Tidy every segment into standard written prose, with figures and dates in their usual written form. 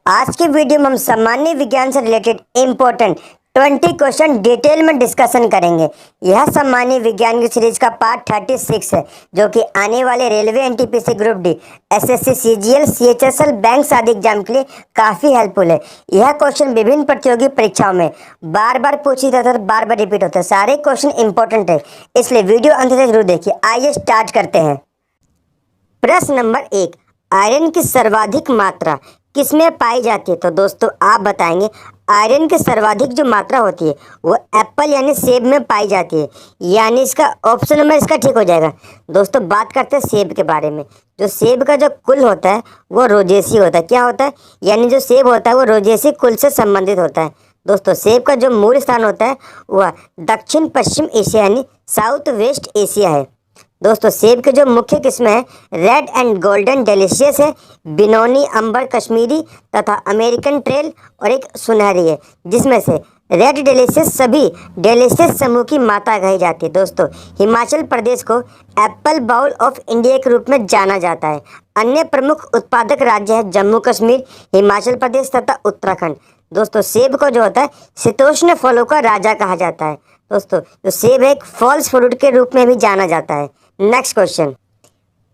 आज की वीडियो में हम सामान्य विज्ञान से रिलेटेड इम्पोर्टेंट 20 क्वेश्चन डिटेल में डिस्कशन करेंगे। यह सामान्य विज्ञान की सीरीज का पार्ट 36 है, जो कि आने वाले railway, NTPC, group D, SSC, CGL, CHSL, bank आदि एग्जाम के लिए काफ़ी हेल्पफुल है। यह क्वेश्चन विभिन्न प्रतियोगी परीक्षाओं में बार बार पूछी जाता है, बार बार रिपीट होता है। सारे क्वेश्चन इंपॉर्टेंट है, इसलिए वीडियो अंत तक जरूर देखिए। आइए स्टार्ट करते हैं। प्रश्न नंबर 1, आयरन की सर्वाधिक मात्रा किसमें पाई जाती है? तो दोस्तों आप बताएंगे आयरन की सर्वाधिक जो मात्रा होती है वो एप्पल यानी सेब में पाई जाती है, यानी इसका ऑप्शन नंबर इसका ठीक हो जाएगा। दोस्तों बात करते हैं सेब के बारे में। जो सेब का जो कुल होता है वो रोजेसी होता है। क्या होता है? यानी जो सेब होता है वो रोजेसी कुल से संबंधित होता है। दोस्तों सेब का जो मूल स्थान होता है वह दक्षिण पश्चिम एशिया यानी साउथ वेस्ट एशिया है। दोस्तों सेब के जो मुख्य किस्में हैं रेड एंड गोल्डन डेलिशियस है, बिनोनी, अंबर, कश्मीरी तथा अमेरिकन ट्रेल और एक सुनहरी है, जिसमें से रेड डेलिशियस सभी डेलिशियस समूह की माता कही जाती है। दोस्तों हिमाचल प्रदेश को एप्पल बाउल ऑफ इंडिया के रूप में जाना जाता है। अन्य प्रमुख उत्पादक राज्य है जम्मू कश्मीर, हिमाचल प्रदेश तथा उत्तराखंड। दोस्तों सेब को जो होता है शीतोष्ण फलों का राजा कहा जाता है। दोस्तों जो सेब है एक फॉल्स फ्रूट के रूप में भी जाना जाता है। नेक्स्ट क्वेश्चन,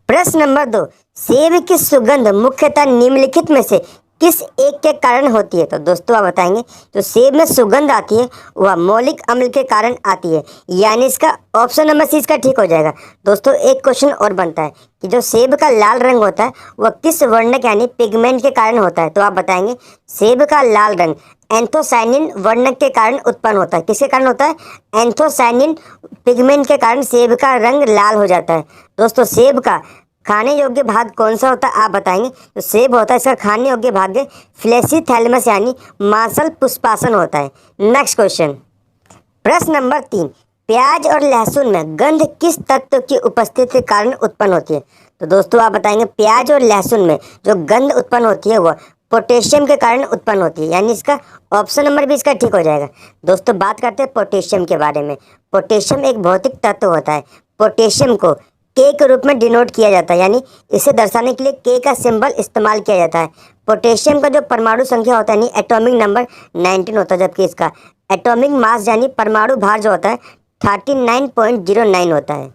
प्रश्न नंबर 2, सेब की सुगंध मुख्यतः निम्नलिखित में से किस एक के कारण होती है? तो दोस्तों आप बताएंगे जो सेब में सुगंध आती है वह मौलिक अम्ल के कारण आती है, यानी इसका ऑप्शन नंबर सी इसका ठीक हो जाएगा। दोस्तों एक क्वेश्चन और बनता है कि जो सेब का लाल रंग होता है वह किस वर्णक यानी पिगमेंट के कारण होता है? तो आप बताएंगे सेब का लाल रंग एंथोसाइनिन वर्णक के कारण उत्पन्न होता है। किसके कारण होता है? एंथोसाइनिन पिगमेंट के कारण सेब का रंग लाल हो जाता है। दोस्तों सेब का खाने योग्य भाग कौन सा होता है? आप बताएंगे तो सेब होता है इसका खाने योग्य भाग फ्लेसी थैलेमस यानी मांसल पुष्पासन होता है। नेक्स्ट क्वेश्चन, प्रश्न नंबर 3, प्याज और लहसुन में गंध किस तत्व की उपस्थिति के कारण उत्पन्न होती है? तो दोस्तों आप बताएंगे प्याज और लहसुन में जो गंध उत्पन्न होती है वह पोटेशियम के कारण उत्पन्न होती है, यानी इसका ऑप्शन नंबर भी इसका ठीक हो जाएगा। दोस्तों बात करते हैं पोटेशियम के बारे में। पोटेशियम एक भौतिक तत्व होता है। पोटेशियम को के के रूप में डिनोट किया जाता है, यानी इसे दर्शाने के लिए के का सिंबल इस्तेमाल किया जाता है। पोटेशियम का जो परमाणु संख्या होता है यानी एटॉमिक नंबर 19 होता है, जबकि इसका एटॉमिक मास यानी परमाणु भार जो होता है 39.09 होता है।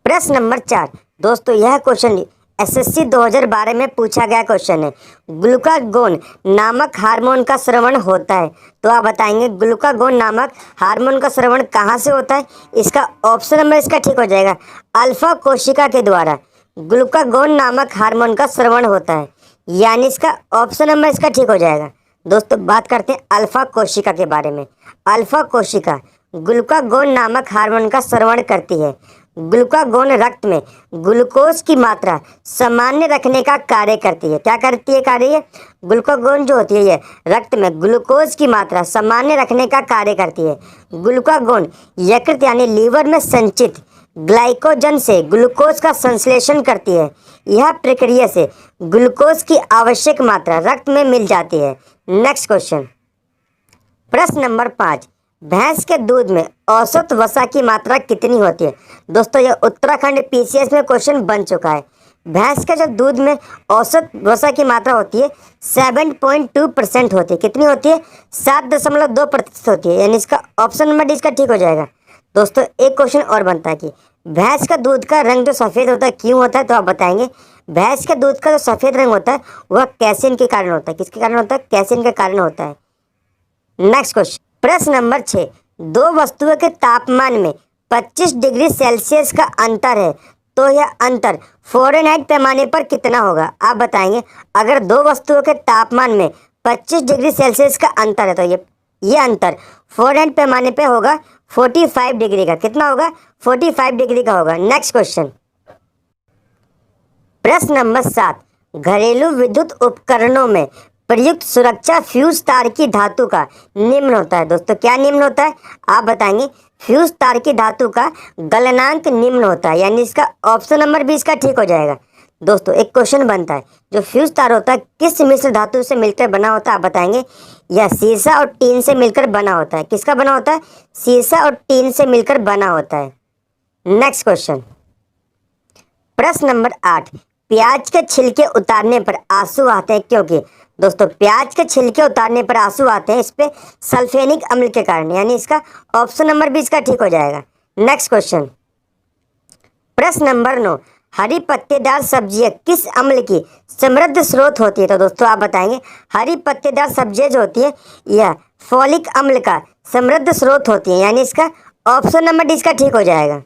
प्रश्न नंबर 4, दोस्तों यह क्वेश्चन एसएससी 2012 में पूछा गया क्वेश्चन है। ग्लूकागोन नामक हार्मोन का स्रवण होता है। तो आप बताएंगे ग्लूकागोन नामक हार्मोन का स्रवण कहाँ से होता है? इसका ऑप्शन नंबर इसका ठीक हो जाएगा, अल्फा कोशिका के द्वारा ग्लूकागोन नामक हार्मोन का स्रवण होता है, यानी इसका ऑप्शन नंबर इसका ठीक हो जाएगा। दोस्तों बात करते हैं अल्फा कोशिका के बारे में। अल्फा कोशिका ग्लूकागोन नामक हार्मोन का स्रवण करती है। ग्लूकागोन रक्त में ग्लूकोज की मात्रा सामान्य रखने का कार्य करती है। क्या करती है कार्य? ग्लूकागोन जो होती है ये रक्त में ग्लूकोज की मात्रा सामान्य रखने का कार्य करती है। ग्लूकागोन यकृत यानी लीवर में संचित ग्लाइकोजन से ग्लूकोज का संश्लेषण करती है। यह प्रक्रिया से ग्लूकोज की आवश्यक मात्रा रक्त में मिल जाती है। नेक्स्ट क्वेश्चन, प्रश्न नंबर 5, भैंस के दूध में औसत वसा की मात्रा कितनी होती है? दोस्तों यह उत्तराखंड पीसीएस में क्वेश्चन बन चुका है। भैंस के जो दूध में औसत वसा की मात्रा होती है 7.2% होती है। कितनी होती है? 7.2% होती है, यानी इसका ऑप्शन नंबर डी इसका ठीक हो जाएगा। दोस्तों एक क्वेश्चन और बनता है कि भैंस का दूध का रंग जो सफ़ेद होता है क्यों होता है? तो आप बताएंगे भैंस के दूध का जो सफ़ेद रंग होता है वह कैसिन के कारण होता है। किसके कारण होता है? कैसिन के कारण होता है। नेक्स्ट क्वेश्चन, प्रश्न नंबर 6, दो वस्तुओं के तापमान में 25 डिग्री सेल्सियस का अंतर है, तो यह अंतर फ़ारेनहाइट पैमाने पर कितना होगा? आप बताएंगे अगर दो वस्तुओं के तापमान में 25 डिग्री सेल्सियस का अंतर है तो ये अंतर फ़ारेनहाइट पैमाने पे होगा 45 डिग्री का। कितना होगा? 45 डिग्री का होगा। नेक्स्ट क्वेश्चन, प्रश्न नंबर 7, घरेलू विद्युत उपकरणों में प्रयुक्त सुरक्षा फ्यूज तार की धातु का निम्न होता है। दोस्तों क्या निम्न होता है? आप बताएंगे फ्यूज तार की धातु का गलनांक निम्न होता है, यानी इसका ऑप्शन नंबर भी इसका ठीक हो जाएगा। दोस्तों एक क्वेश्चन बनता है जो फ्यूज तार होता है किस मिश्र धातु से मिलकर बना होता है? आप बताएंगे यह सीसा और टीन से मिलकर बना होता है। किसका बना होता है? सीसा और टीन से मिलकर बना होता है। नेक्स्ट क्वेश्चन, प्रश्न नंबर 8, प्याज के छिलके उतारने पर आंसू आते हैं क्योंकि? दोस्तों प्याज के छिलके उतारने पर आंसू आते हैं, इस पे सल्फेनिक अम्ल के कारण, यानी इसका ऑप्शन नंबर 20 का ठीक हो जाएगा। नेक्स्ट क्वेश्चन, प्रश्न नंबर 9, हरी पत्तेदार सब्जियां किस अम्ल की समृद्ध स्रोत होती है? तो दोस्तों आप बताएंगे हरी पत्तेदार सब्जियां जो होती है यह फॉलिक अम्ल का समृद्ध स्रोत होती है, यानी इसका ऑप्शन नंबर 20 का ठीक हो जाएगा।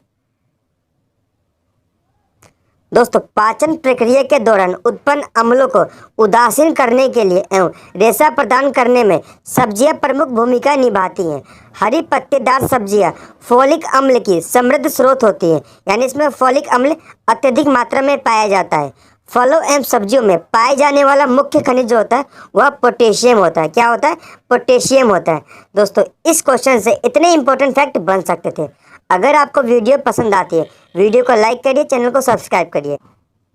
दोस्तों पाचन प्रक्रिया के दौरान उत्पन्न अम्लों को उदासीन करने के लिए एवं रेशा प्रदान करने में सब्जियां प्रमुख भूमिका निभाती हैं। हरी पत्तेदार सब्जियां फोलिक अम्ल की समृद्ध स्रोत होती हैं, यानी इसमें फोलिक अम्ल अत्यधिक मात्रा में पाया जाता है। फलों एवं सब्जियों में पाए जाने वाला मुख्य खनिज जो होता है वह पोटेशियम होता है। क्या होता है? पोटेशियम होता है। दोस्तों इस क्वेश्चन से इतने इंपॉर्टेंट फैक्ट बन सकते थे। अगर आपको वीडियो पसंद आती है, वीडियो को लाइक करिए, चैनल को सब्सक्राइब करिए।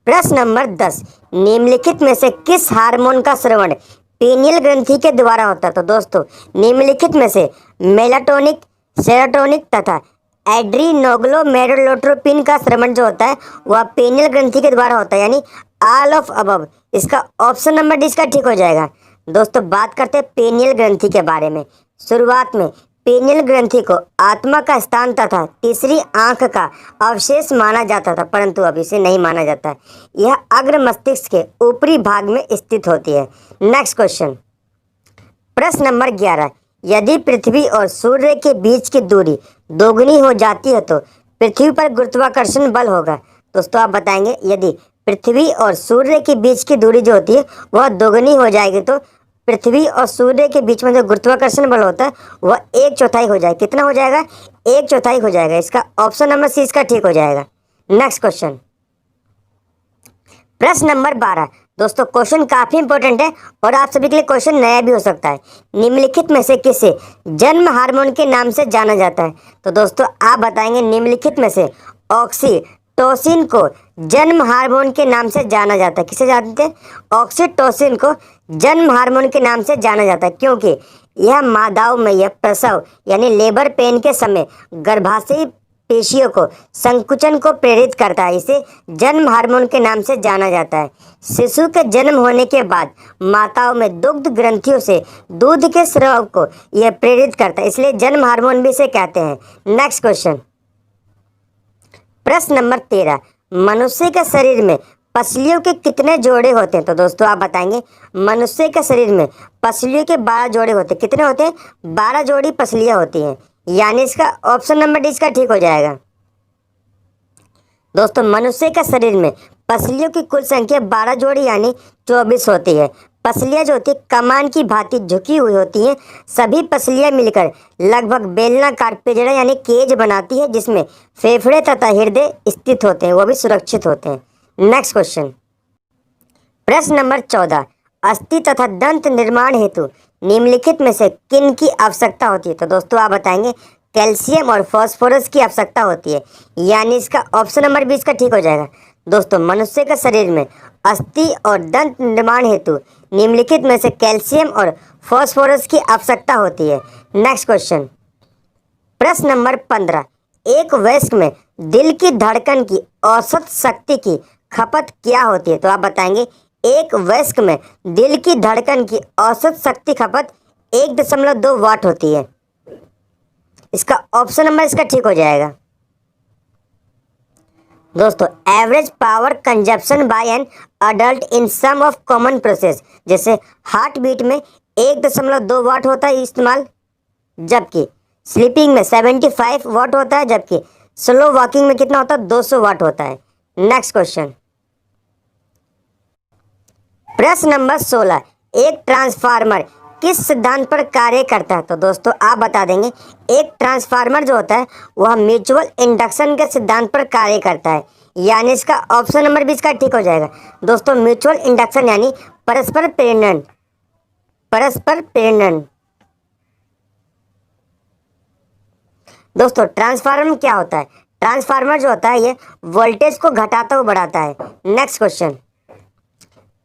प्रश्न नंबर 10, निम्नलिखित में से किस हार्मोन का स्रवण पीनियल ग्रंथि के द्वारा होता है? तो दोस्तों निम्नलिखित में से मेलाटोनिक, सेरोटोनिक तथा एड्रीनोग्लोमेरुलोट्रोपिन का स्रवण जो होता है वह पीनियल ग्रंथि के द्वारा होता है, यानी ऑल ऑफ अबव। इसका ऑप्शन नंबर 20 का ठीक हो जाएगा। दोस्तों बात करते हैं पीनियल ग्रंथि के बारे में। शुरुआत में पीनियल ग्रंथि को आत्मा का स्थान तथा तीसरी आंख का अवशेष माना जाता था, परंतु अब इसे नहीं माना जाता है। यह अग्र मस्तिष्क के ऊपरी भाग में स्थित होती है। नेक्स्ट क्वेश्चन, प्रश्न नंबर 11, यदि पृथ्वी और सूर्य के बीच की दूरी दोगुनी हो जाती है तो पृथ्वी पर गुरुत्वाकर्षण बल होगा। दोस्तों आप बताएंगे यदि पृथ्वी और सूर्य के बीच की दूरी जो होती है वह दोगुनी हो जाएगी तो पृथ्वी और सूर्य के बीच में जो गुरुत्वाकर्षण बल होता है वह 1/4 हो जाएगा। कितना हो जाएगा? 1/4 हो जाएगा। इसका ऑप्शन नंबर सी इसका ठीक हो जाएगा। नेक्स्ट क्वेश्चन, प्रश्न नंबर 12। दोस्तों क्वेश्चन काफी इंपॉर्टेंट है और आप सभी के लिए क्वेश्चन नया भी हो सकता है। निम्नलिखित में से किसे जन्म हार्मोन के नाम से जाना जाता है? तो दोस्तों आप बताएंगे निम्नलिखित में से ऑक्सीटोसिन को जन्म हार्मोन के नाम से जाना जाता है। किसे जानते हैं? ऑक्सीटोसिन को जन्म हार्मोन के नाम से जाना जाता है, क्योंकि यह मादाओं में यह प्रसव यानी लेबर पेन के समय गर्भाशयी पेशियों को संकुचन को प्रेरित करता है। इसे जन्म हार्मोन के नाम से जाना जाता है। शिशु के जन्म होने के बाद माताओं में दुग्ध ग्रंथियों से दूध के स्राव को यह प्रेरित करता है, इसलिए जन्म हार्मोन भी इसे कहते हैं। नेक्स्ट क्वेश्चन, प्रश्न नंबर 13, मनुष्य के शरीर में पसलियों के कितने जोड़े होते हैं? तो दोस्तों आप बताएंगे मनुष्य के शरीर में पसलियों के 12 जोड़े होते हैं। कितने होते हैं? 12 जोड़ी पसलियां होती हैं, यानी इसका ऑप्शन नंबर 20 का ठीक हो जाएगा। दोस्तों मनुष्य के शरीर में पसलियों की कुल संख्या 12 जोड़ी यानी 24 होती है। पसलियां जो होती है कमान की भांति झुकी हुई होती हैं। सभी पसलियां मिलकर लगभग बेलनाकार पिंजरा यानी केज बनाती है, जिसमें फेफड़े तथा हृदय स्थित होते हैं, वो भी सुरक्षित होते हैं। नेक्स्ट क्वेश्चन, प्रश्न नंबर 14, अस्थि तथा दंत निर्माण हेतु निम्नलिखित में से किन की आवश्यकता होती है? तो दोस्तों आप बताएंगे कैल्शियम और फास्फोरस की आवश्यकता होती है, यानी इसका ऑप्शन नंबर 20 का ठीक हो जाएगा। दोस्तों मनुष्य के शरीर में अस्थि और दंत निर्माण हेतु निम्नलिखित में से कैल्शियम और फास्फोरस की आवश्यकता होती है। नेक्स्ट क्वेश्चन, प्रश्न नंबर 15, एक वयस्क में दिल की धड़कन की औसत शक्ति की खपत क्या होती है? तो आप बताएंगे एक वयस्क में दिल की धड़कन की औसत शक्ति खपत 1.2 वाट होती है। इसका ऑप्शन नंबर इसका ठीक हो जाएगा। दोस्तों average power consumption by an adult in some of common process, जैसे हार्ट बीट में 1.2 वाट होता है इस्तेमाल, जबकि स्लीपिंग में 75 वाट होता है, जबकि स्लो वॉकिंग में कितना होता है? 200 वाट होता है। नेक्स्ट क्वेश्चन, प्रश्न नंबर 16, एक ट्रांसफार्मर किस सिद्धांत पर कार्य करता है? तो दोस्तों आप बता देंगे एक ट्रांसफार्मर जो होता है वह म्यूचुअल इंडक्शन के सिद्धांत पर कार्य करता है, यानी इसका ऑप्शन नंबर 20 का ठीक हो जाएगा। दोस्तों म्यूचुअल इंडक्शन यानी परस्पर प्रेरण, परस्पर प्रेरण। दोस्तों ट्रांसफार्मर क्या होता है? ट्रांसफार्मर जो होता है ये वोल्टेज को घटाता हुआ बढ़ाता है। नेक्स्ट क्वेश्चन,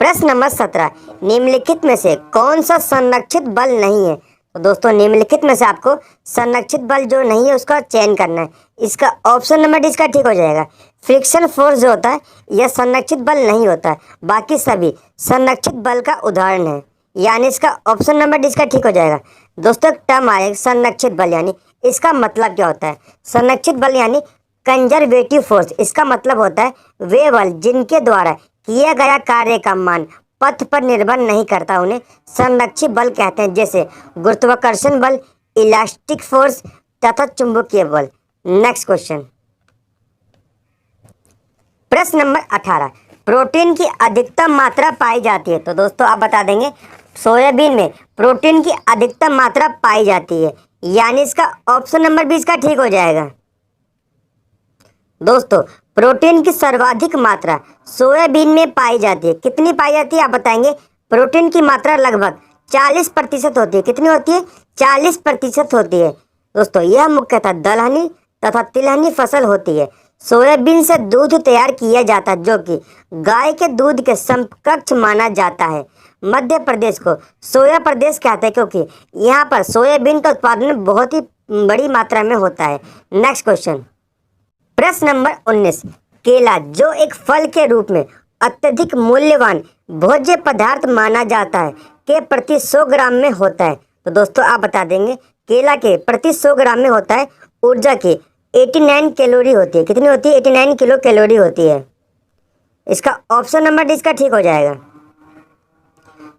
प्रश्न नंबर 17, निम्नलिखित में से कौन सा संरक्षित बल नहीं है? तो दोस्तों निम्नलिखित में से आपको संरक्षित बल जो नहीं है उसका चयन करना है। इसका ऑप्शन नंबर 20 का ठीक हो जाएगा। फ्रिक्शन फोर्स जो होता है यह संरक्षित बल नहीं होता है, बाकी सभी संरक्षित बल का उदाहरण है। यानी इसका ऑप्शन नंबर डी इसका ठीक हो जाएगा। दोस्तों एक टर्म आएगा संरक्षित बल, यानी इसका मतलब क्या होता है? संरक्षित बल यानी कंजर्वेटिव फोर्स। इसका मतलब होता है वे बल जिनके द्वारा किया गया कार्य का मान पथ पर निर्भर नहीं करता, उन्हें संरक्षित बल कहते हैं, जैसे गुरुत्वाकर्षण बल, इलास्टिक फोर्स तथा चुंबकीय बल। नेक्स्ट क्वेश्चन, प्रश्न नंबर 18, प्रोटीन की अधिकतम मात्रा पाई जाती है। तो दोस्तों आप बता देंगे सोयाबीन में प्रोटीन की अधिकतम मात्रा पाई जाती है, यानी इसका ऑप्शन नंबर 20 का ठीक हो जाएगा। दोस्तों प्रोटीन की सर्वाधिक मात्रा सोयाबीन में पाई जाती है। कितनी पाई जाती है आप बताएंगे? प्रोटीन की मात्रा लगभग 40% होती है। कितनी होती है? 40% होती है। दोस्तों यह मुख्यतः दलहनी तथा तिलहनी फसल होती है। सोयाबीन से दूध तैयार किया जाता है, जो कि गाय के दूध के समकक्ष माना जाता है। मध्य प्रदेश को सोया प्रदेश कहते हैं, क्योंकि यहाँ पर सोयाबीन का उत्पादन बहुत ही बड़ी मात्रा में होता है। नेक्स्ट क्वेश्चन, प्रश्न नंबर 19, केला जो एक फल के रूप में अत्यधिक मूल्यवान भोज्य पदार्थ माना जाता है के प्रति 100 ग्राम में होता है। तो दोस्तों आप बता देंगे केला के प्रति 100 ग्राम में होता है ऊर्जा की 89 कैलोरी होती है। कितनी होती है? 89 किलो कैलोरी होती है। इसका ऑप्शन नंबर डी इसका ठीक हो जाएगा।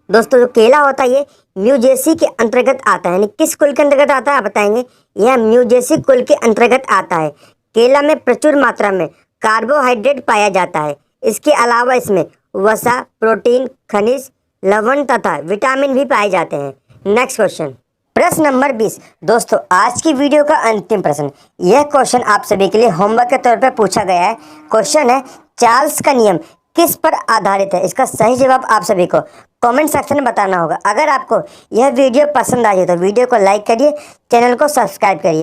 दोस्तों जो केला होता है ये म्यूजेसी के अंतर्गत आता है, यानी किस कुल के अंतर्गत आता है आप बताएंगे? यह म्यूजेसी कुल के अंतर्गत आता है। केला में प्रचुर मात्रा में कार्बोहाइड्रेट पाया जाता है। इसके अलावा इसमें वसा, प्रोटीन, खनिज, लवण तथा विटामिन भी पाए जाते हैं। नेक्स्ट क्वेश्चन, प्रश्न नंबर 20। दोस्तों आज की वीडियो का अंतिम प्रश्न, यह क्वेश्चन आप सभी के लिए होमवर्क के तौर पर पूछा गया है। क्वेश्चन है चार्ल्स का नियम किस पर आधारित है? इसका सही जवाब आप सभी को कमेंट सेक्शन में बताना होगा। अगर आपको यह वीडियो पसंद आई है तो वीडियो को लाइक करिए, चैनल को सब्सक्राइब करिए।